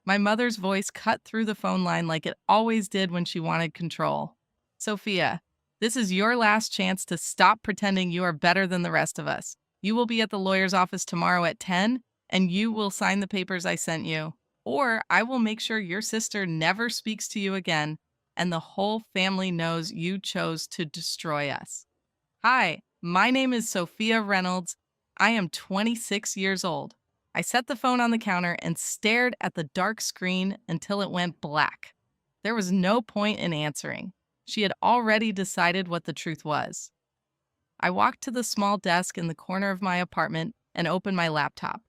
My mother's voice cut through the phone line like it always did when she wanted control. Sophia, this is your last chance to stop pretending you are better than the rest of us. You will be at the lawyer's office tomorrow at 10, and you will sign the papers I sent you. Or I will make sure your sister never speaks to you again, and the whole family knows you chose to destroy us. Hi, my name is Sophia Reynolds. I am 26 years old. I set the phone on the counter and stared at the dark screen until it went black. There was no point in answering. She had already decided what the truth was. I walked to the small desk in the corner of my apartment and opened my laptop.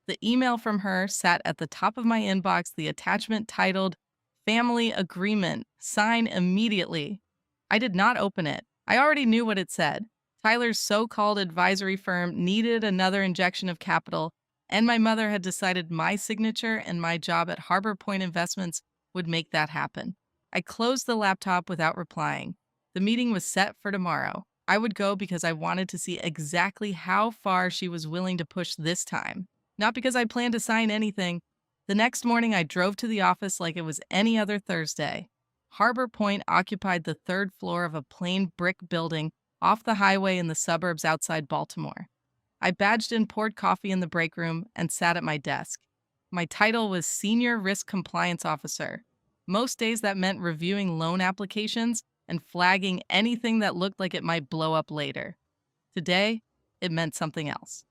The email from her sat at the top of my inbox, the attachment titled Family Agreement. Sign immediately. I did not open it. I already knew what it said. Tyler's so-called advisory firm needed another injection of capital, and my mother had decided my signature and my job at Harbor Point Investments would make that happen. I closed the laptop without replying. The meeting was set for tomorrow. I would go because I wanted to see exactly how far she was willing to push this time. Not because I planned to sign anything. The next morning, I drove to the office like it was any other Thursday. Harbor Point occupied the third floor of a plain brick building off the highway in the suburbs outside Baltimore. I badged in, poured coffee in the break room, and sat at my desk. My title was Senior Risk Compliance Officer. Most days that meant reviewing loan applications and flagging anything that looked like it might blow up later. Today, it meant something else.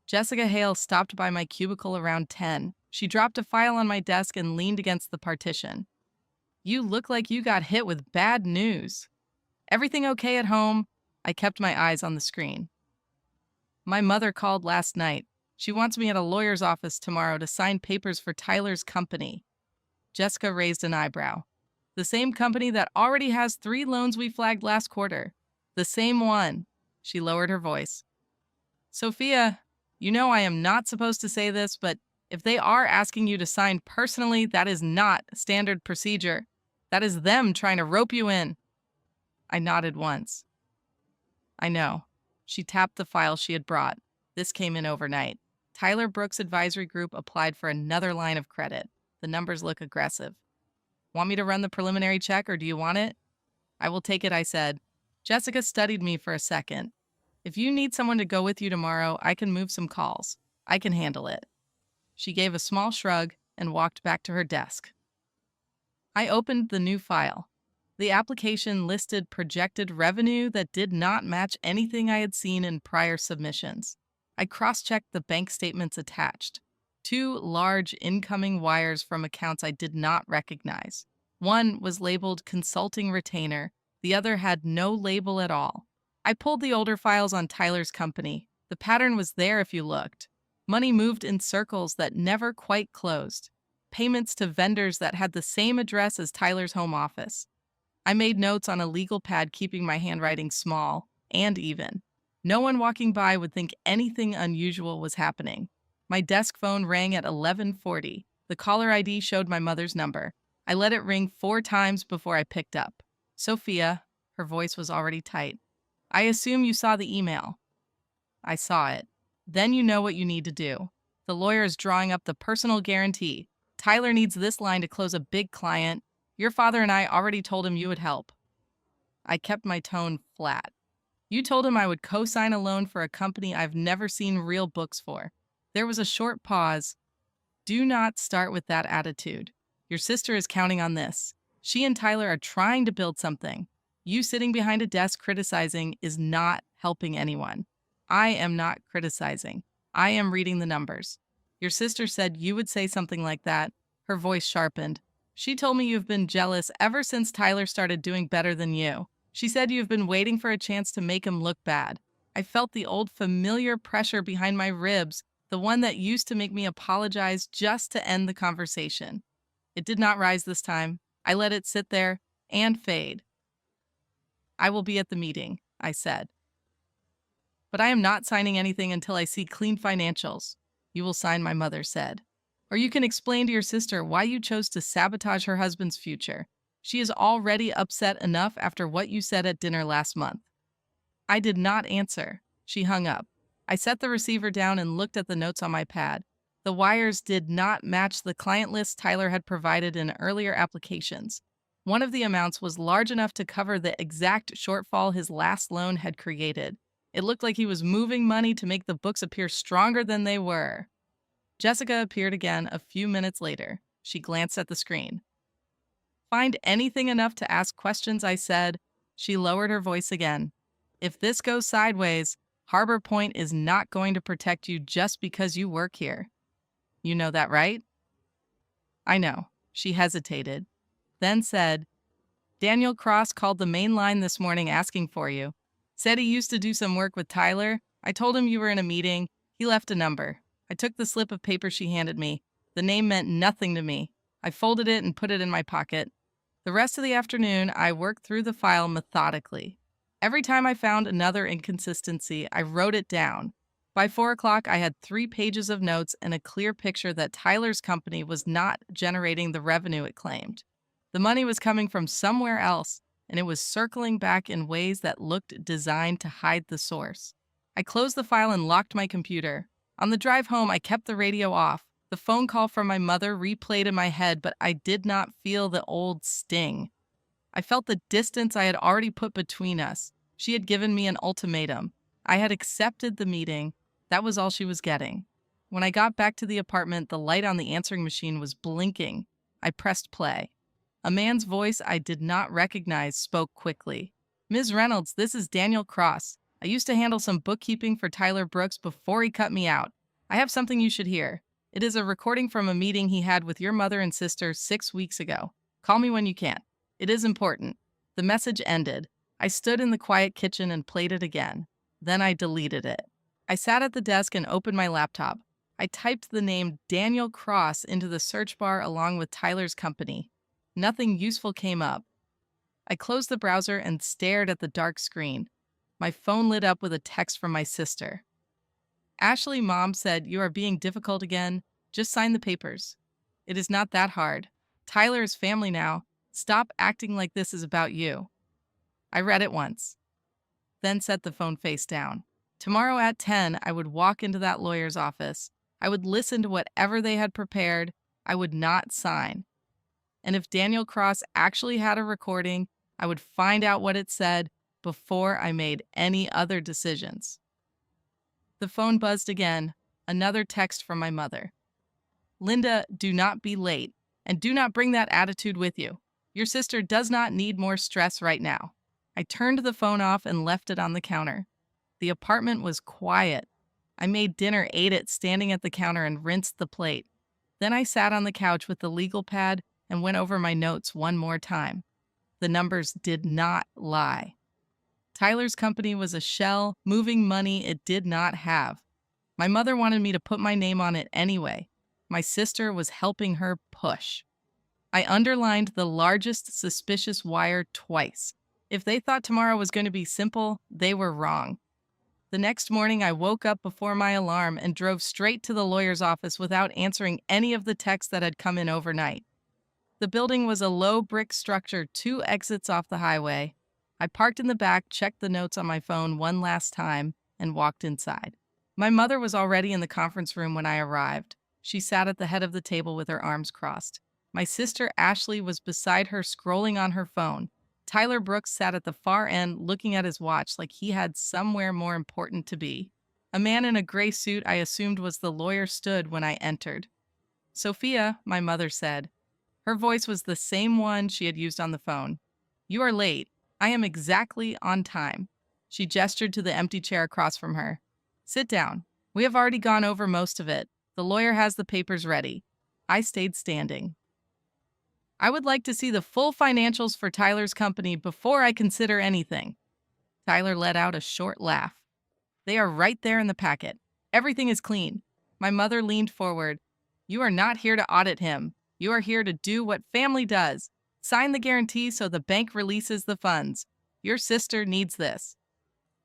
Jessica Hale stopped by my cubicle around 10. She dropped a file on my desk and leaned against the partition. You look like you got hit with bad news. Everything okay at home? I kept my eyes on the screen. My mother called last night. She wants me at a lawyer's office tomorrow to sign papers for Tyler's company. Jessica raised an eyebrow. The same company that already has 3 loans we flagged last quarter. The same one. She lowered her voice. Sophia, you know I am not supposed to say this, but if they are asking you to sign personally, that is not standard procedure. That is them trying to rope you in. I nodded once. I know. She tapped the file she had brought. This came in overnight. Tyler Brooks Advisory Group applied for another line of credit. The numbers look aggressive. Want me to run the preliminary check, or do you want it? I will take it, I said. Jessica studied me for a second. If you need someone to go with you tomorrow, I can move some calls. I can handle it. She gave a small shrug and walked back to her desk. I opened the new file. The application listed projected revenue that did not match anything I had seen in prior submissions. I cross-checked the bank statements attached. 2 large incoming wires from accounts I did not recognize. One was labeled consulting retainer. The other had no label at all. I pulled the older files on Tyler's company. The pattern was there if you looked. Money moved in circles that never quite closed. Payments to vendors that had the same address as Tyler's home office. I made notes on a legal pad, keeping my handwriting small and even. No one walking by would think anything unusual was happening. My desk phone rang at 11:40. The caller ID showed my mother's number. I let it ring 4 times before I picked up. Sophia, her voice was already tight. I assume you saw the email. I saw it. Then you know what you need to do. The lawyer is drawing up the personal guarantee. Tyler needs this line to close a big client. Your father and I already told him you would help. I kept my tone flat. You told him I would co-sign a loan for a company I've never seen real books for. There was a short pause. Do not start with that attitude. Your sister is counting on this. She and Tyler are trying to build something. You sitting behind a desk criticizing is not helping anyone. I am not criticizing. I am reading the numbers. Your sister said you would say something like that. Her voice sharpened. She told me you've been jealous ever since Tyler started doing better than you. She said you've been waiting for a chance to make him look bad. I felt the old familiar pressure behind my ribs, the one that used to make me apologize just to end the conversation. It did not rise this time. I let it sit there and fade. I will be at the meeting, I said. But I am not signing anything until I see clean financials. You will sign, my mother said. Or you can explain to your sister why you chose to sabotage her husband's future. She is already upset enough after what you said at dinner last month. I did not answer. She hung up. I set the receiver down and looked at the notes on my pad. The wires did not match the client list Tyler had provided in earlier applications. One of the amounts was large enough to cover the exact shortfall his last loan had created. It looked like he was moving money to make the books appear stronger than they were. Jessica appeared again a few minutes later. She glanced at the screen. "Find anything enough to ask questions," I said. She lowered her voice again. "If this goes sideways, Harbor Point is not going to protect you just because you work here. You know that, right?" "I know." She hesitated, then said, "Daniel Cross called the main line this morning asking for you. Said he used to do some work with Tyler. I told him you were in a meeting. He left a number. I took the slip of paper she handed me. The name meant nothing to me. I folded it and put it in my pocket. The rest of the afternoon, I worked through the file methodically. Every time I found another inconsistency, I wrote it down. By 4 o'clock, I had 3 pages of notes and a clear picture that Tyler's company was not generating the revenue it claimed. The money was coming from somewhere else, and it was circling back in ways that looked designed to hide the source. I closed the file and locked my computer. On the drive home, I kept the radio off. The phone call from my mother replayed in my head, but I did not feel the old sting. I felt the distance I had already put between us. She had given me an ultimatum. I had accepted the meeting. That was all she was getting. When I got back to the apartment, the light on the answering machine was blinking. I pressed play. A man's voice I did not recognize spoke quickly. "Ms. Reynolds, this is Daniel Cross. I used to handle some bookkeeping for Tyler Brooks before he cut me out. I have something you should hear. It is a recording from a meeting he had with your mother and sister 6 weeks ago. Call me when you can. It is important." The message ended. I stood in the quiet kitchen and played it again. Then I deleted it. I sat at the desk and opened my laptop. I typed the name Daniel Cross into the search bar along with Tyler's company. Nothing useful came up. I closed the browser and stared at the dark screen. My phone lit up with a text from my sister. "Ashley, Mom said you are being difficult again. Just sign the papers. It is not that hard. Tyler is family now. Stop acting like this is about you." I read it once, then set the phone face down. Tomorrow at 10, I would walk into that lawyer's office. I would listen to whatever they had prepared. I would not sign. And if Daniel Cross actually had a recording, I would find out what it said before I made any other decisions. The phone buzzed again. Another text from my mother. "Linda, do not be late, and do not bring that attitude with you. Your sister does not need more stress right now." I turned the phone off and left it on the counter. The apartment was quiet. I made dinner, ate it standing at the counter, and rinsed the plate. Then I sat on the couch with the legal pad and went over my notes one more time. The numbers did not lie. Tyler's company was a shell, moving money it did not have. My mother wanted me to put my name on it anyway. My sister was helping her push. I underlined the largest suspicious wire twice. If they thought tomorrow was going to be simple, they were wrong. The next morning, I woke up before my alarm and drove straight to the lawyer's office without answering any of the texts that had come in overnight. The building was a low brick structure, 2 exits off the highway. I parked in the back, checked the notes on my phone one last time, and walked inside. My mother was already in the conference room when I arrived. She sat at the head of the table with her arms crossed. My sister Ashley was beside her, scrolling on her phone. Tyler Brooks sat at the far end, looking at his watch like he had somewhere more important to be. A man in a gray suit I assumed was the lawyer stood when I entered. "Sophia," my mother said. Her voice was the same one she had used on the phone. "You are late. I am exactly on time." She gestured to the empty chair across from her. "Sit down. We have already gone over most of it. The lawyer has the papers ready." I stayed standing. "I would like to see the full financials for Tyler's company before I consider anything." Tyler let out a short laugh. "They are right there in the packet. Everything is clean." My mother leaned forward. "You are not here to audit him. You are here to do what family does. Sign the guarantee so the bank releases the funds. Your sister needs this."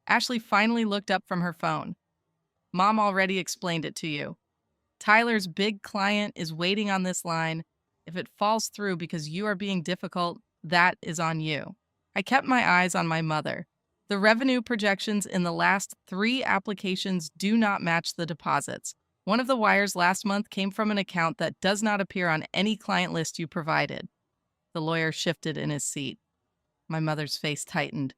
Ashley finally looked up from her phone. "Mom already explained it to you. Tyler's big client is waiting on this line. If it falls through because you are being difficult, that is on you." I kept my eyes on my mother. The revenue projections in the last 3 applications do not match the deposits. One of the wires last month came from an account that does not appear on any client list you provided. The lawyer shifted in his seat. My mother's face tightened.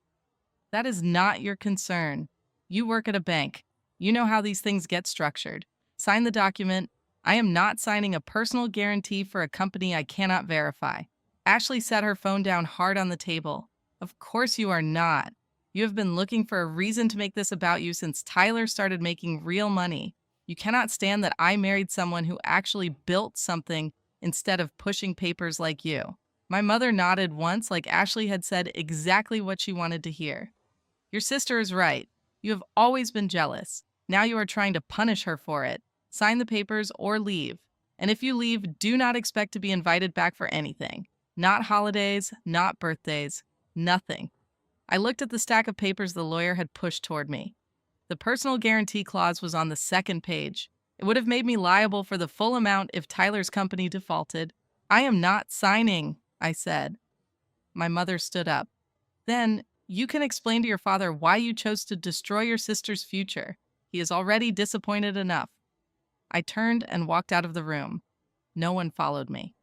That is not your concern. You work at a bank. You know how these things get structured. Sign the document. I am not signing a personal guarantee for a company I cannot verify. Ashley set her phone down hard on the table. Of course you are not. You have been looking for a reason to make this about you since Tyler started making real money. You cannot stand that I married someone who actually built something instead of pushing papers like you. My mother nodded once, like Ashley had said exactly what she wanted to hear. Your sister is right. You have always been jealous. Now you are trying to punish her for it. Sign the papers or leave. And if you leave, do not expect to be invited back for anything. Not holidays, not birthdays, nothing. I looked at the stack of papers the lawyer had pushed toward me. The personal guarantee clause was on the second page. It would have made me liable for the full amount if Tyler's company defaulted. I am not signing, I said. My mother stood up. Then, you can explain to your father why you chose to destroy your sister's future. He is already disappointed enough. I turned and walked out of the room. No one followed me.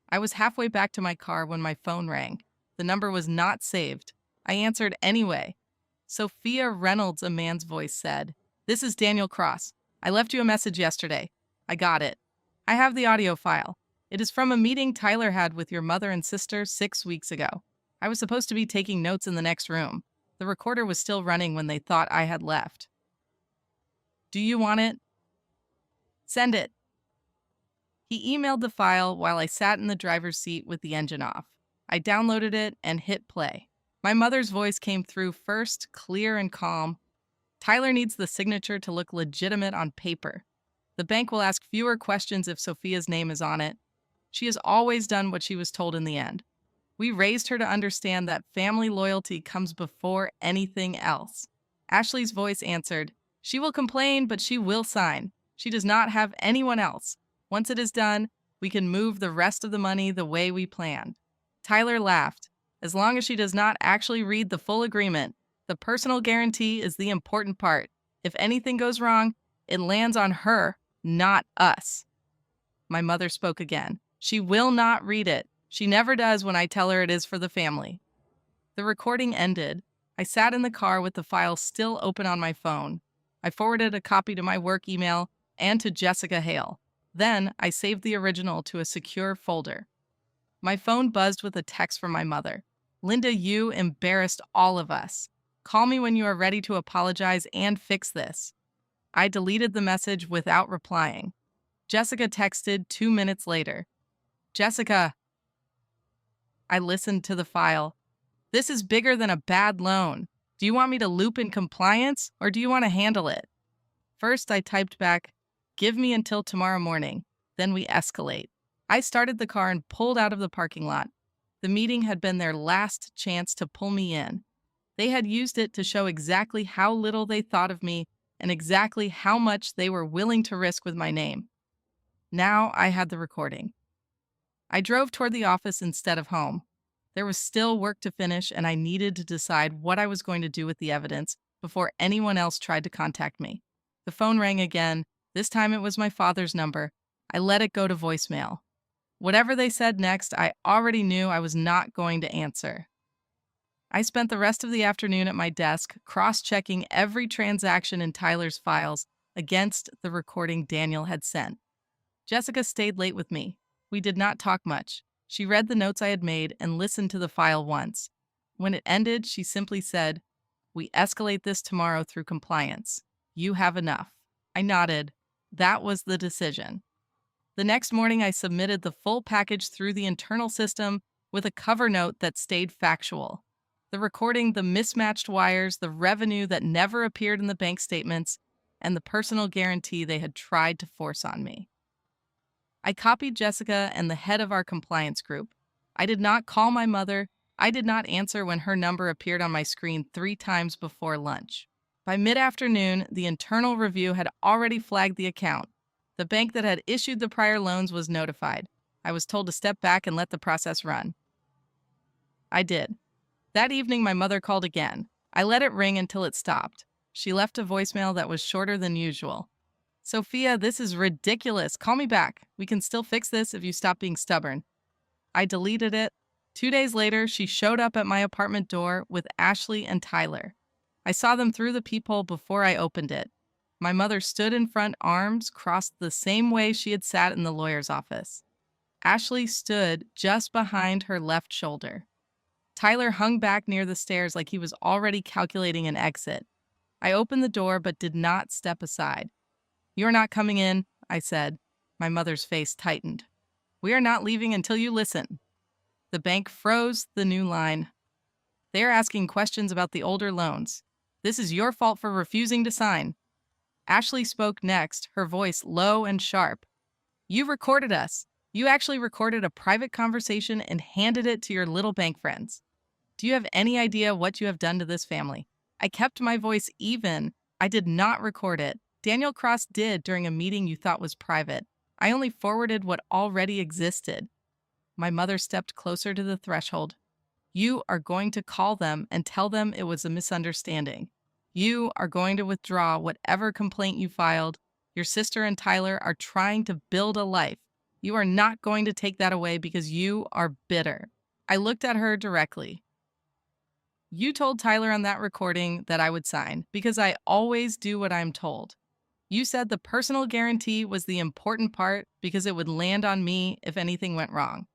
I was halfway back to my car when my phone rang. The number was not saved. I answered anyway. Sophia Reynolds, a man's voice said. This is Daniel Cross. I left you a message yesterday. I got it. I have the audio file. It is from a meeting Tyler had with your mother and sister 6 weeks ago. I was supposed to be taking notes in the next room. The recorder was still running when they thought I had left. Do you want it? Send it. He emailed the file while I sat in the driver's seat with the engine off. I downloaded it and hit play. My mother's voice came through first, clear and calm. Tyler needs the signature to look legitimate on paper. The bank will ask fewer questions if Sophia's name is on it. She has always done what she was told in the end. We raised her to understand that family loyalty comes before anything else. Ashley's voice answered, She will complain, but she will sign. She does not have anyone else. Once it is done, we can move the rest of the money the way we planned. Tyler laughed. As long as she does not actually read the full agreement, the personal guarantee is the important part. If anything goes wrong, it lands on her, not us. My mother spoke again. She will not read it. She never does when I tell her it is for the family. The recording ended. I sat in the car with the file still open on my phone. I forwarded a copy to my work email and to Jessica Hale. Then I saved the original to a secure folder. My phone buzzed with a text from my mother. Linda, you embarrassed all of us. Call me when you are ready to apologize and fix this. I deleted the message without replying. Jessica texted 2 minutes later. Jessica. I listened to the file. This is bigger than a bad loan. Do you want me to loop in compliance or do you want to handle it? First, I typed back, give me until tomorrow morning. Then we escalate. I started the car and pulled out of the parking lot. The meeting had been their last chance to pull me in. They had used it to show exactly how little they thought of me and exactly how much they were willing to risk with my name. Now I had the recording. I drove toward the office instead of home. There was still work to finish, and I needed to decide what I was going to do with the evidence before anyone else tried to contact me. The phone rang again. This time it was my father's number. I let it go to voicemail. Whatever they said next, I already knew I was not going to answer. I spent the rest of the afternoon at my desk, cross-checking every transaction in Tyler's files against the recording Daniel had sent. Jessica stayed late with me. We did not talk much. She read the notes I had made and listened to the file once. When it ended, she simply said, "We escalate this tomorrow through compliance. You have enough." I nodded. That was the decision. The next morning, I submitted the full package through the internal system with a cover note that stayed factual. The recording, the mismatched wires, the revenue that never appeared in the bank statements, and the personal guarantee they had tried to force on me. I copied Jessica and the head of our compliance group. I did not call my mother. I did not answer when her number appeared on my screen 3 times before lunch. By mid-afternoon, the internal review had already flagged the account. The bank that had issued the prior loans was notified. I was told to step back and let the process run. I did. That evening, my mother called again. I let it ring until it stopped. She left a voicemail that was shorter than usual. Sophia, this is ridiculous. Call me back. We can still fix this if you stop being stubborn. I deleted it. 2 days later, she showed up at my apartment door with Ashley and Tyler. I saw them through the peephole before I opened it. My mother stood in front, arms crossed the same way she had sat in the lawyer's office. Ashley stood just behind her left shoulder. Tyler hung back near the stairs like he was already calculating an exit. I opened the door but did not step aside. "You're not coming in," I said. My mother's face tightened. "We are not leaving until you listen." The bank froze the new line. "They are asking questions about the older loans. This is your fault for refusing to sign." Ashley spoke next, her voice low and sharp. "You recorded us. You actually recorded a private conversation and handed it to your little bank friends. Do you have any idea what you have done to this family?" I kept my voice even. "I did not record it. Daniel Cross did during a meeting you thought was private. I only forwarded what already existed." My mother stepped closer to the threshold. "You are going to call them and tell them it was a misunderstanding. You are going to withdraw whatever complaint you filed. Your sister and Tyler are trying to build a life. You are not going to take that away because you are bitter." I looked at her directly. "You told Tyler on that recording that I would sign because I always do what I'm told. You said the personal guarantee was the important part because it would land on me if anything went wrong.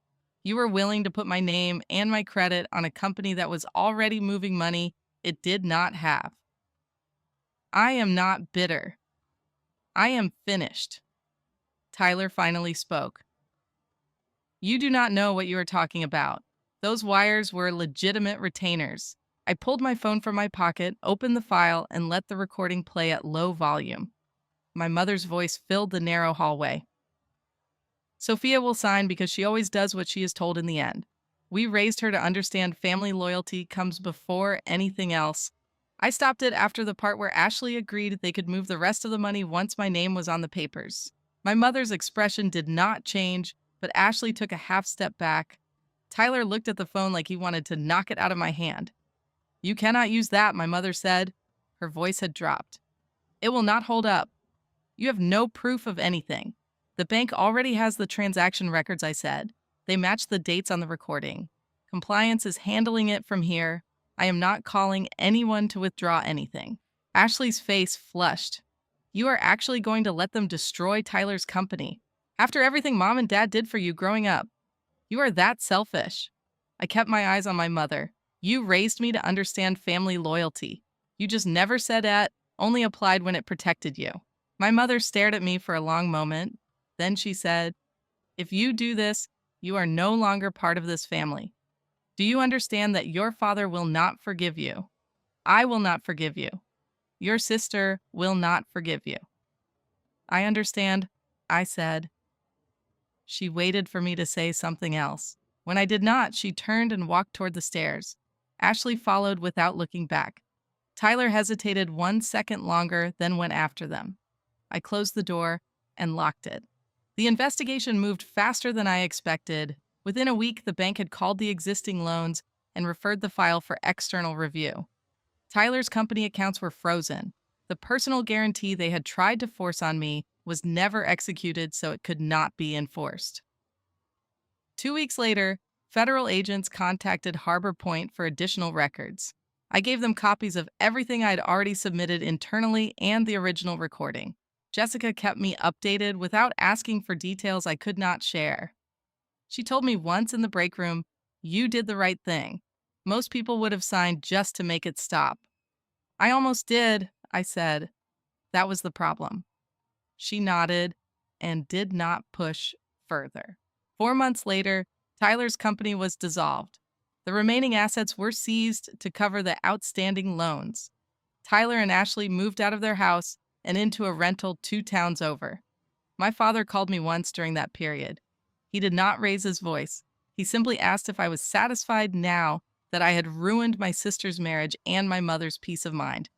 You were willing to put my name and my credit on a company that was already moving money it did not have. I am not bitter. I am finished." Tyler finally spoke. "You do not know what you are talking about. Those wires were legitimate retainers." I pulled my phone from my pocket, opened the file, and let the recording play at low volume. My mother's voice filled the narrow hallway. "Sophia will sign because she always does what she is told in the end. We raised her to understand family loyalty comes before anything else." I stopped it after the part where Ashley agreed they could move the rest of the money once my name was on the papers. My mother's expression did not change, but Ashley took a half step back. Tyler looked at the phone like he wanted to knock it out of my hand. "You cannot use that," my mother said. Her voice had dropped. "It will not hold up. You have no proof of anything. The bank already has the transaction records," I said. "They match the dates on the recording. Compliance is handling it from here. I am not calling anyone to withdraw anything." Ashley's face flushed. "You are actually going to let them destroy Tyler's company after everything Mom and Dad did for you growing up? You are that selfish." I kept my eyes on my mother. "You raised me to understand family loyalty. You just never said it, only applied when it protected you." My mother stared at me for a long moment. Then she said, "If you do this, you are no longer part of this family. Do you understand that your father will not forgive you? I will not forgive you. Your sister will not forgive you." "I understand," I said. She waited for me to say something else. When I did not, she turned and walked toward the stairs. Ashley followed without looking back. Tyler hesitated 1 second longer, then went after them. I closed the door and locked it. The investigation moved faster than I expected. Within a week, the bank had called the existing loans and referred the file for external review. Tyler's company accounts were frozen. The personal guarantee they had tried to force on me was never executed, so it could not be enforced. 2 weeks later, federal agents contacted Harbor Point for additional records. I gave them copies of everything I had already submitted internally and the original recording. Jessica kept me updated without asking for details I could not share. She told me once in the break room, "You did the right thing. Most people would have signed just to make it stop." "I almost did," I said. "That was the problem." She nodded and did not push further. 4 months later, Tyler's company was dissolved. The remaining assets were seized to cover the outstanding loans. Tyler and Ashley moved out of their house and into a rental 2 towns over. My father called me once during that period. He did not raise his voice. He simply asked if I was satisfied now that I had ruined my sister's marriage and my mother's peace of mind.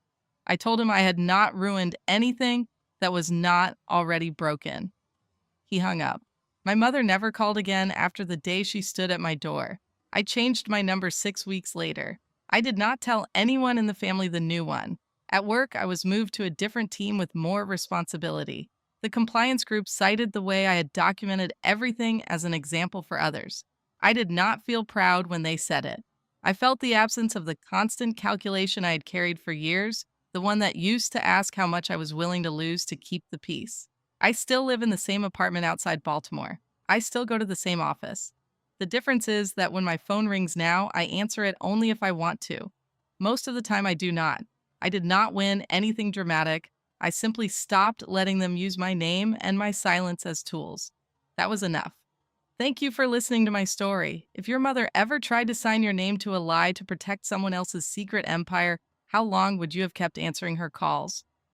I told him I had not ruined anything that was not already broken. He hung up. My mother never called again after the day she stood at my door. I changed my number 6 weeks later. I did not tell anyone in the family the new one. At work, I was moved to a different team with more responsibility. The compliance group cited the way I had documented everything as an example for others. I did not feel proud when they said it. I felt the absence of the constant calculation I had carried for years, the one that used to ask how much I was willing to lose to keep the peace. I still live in the same apartment outside Baltimore. I still go to the same office. The difference is that when my phone rings now, I answer it only if I want to. Most of the time, I do not. I did not win anything dramatic. I simply stopped letting them use my name and my silence as tools. That was enough. Thank you for listening to my story. If your mother ever tried to sign your name to a lie to protect someone else's secret empire, how long would you have kept answering her calls?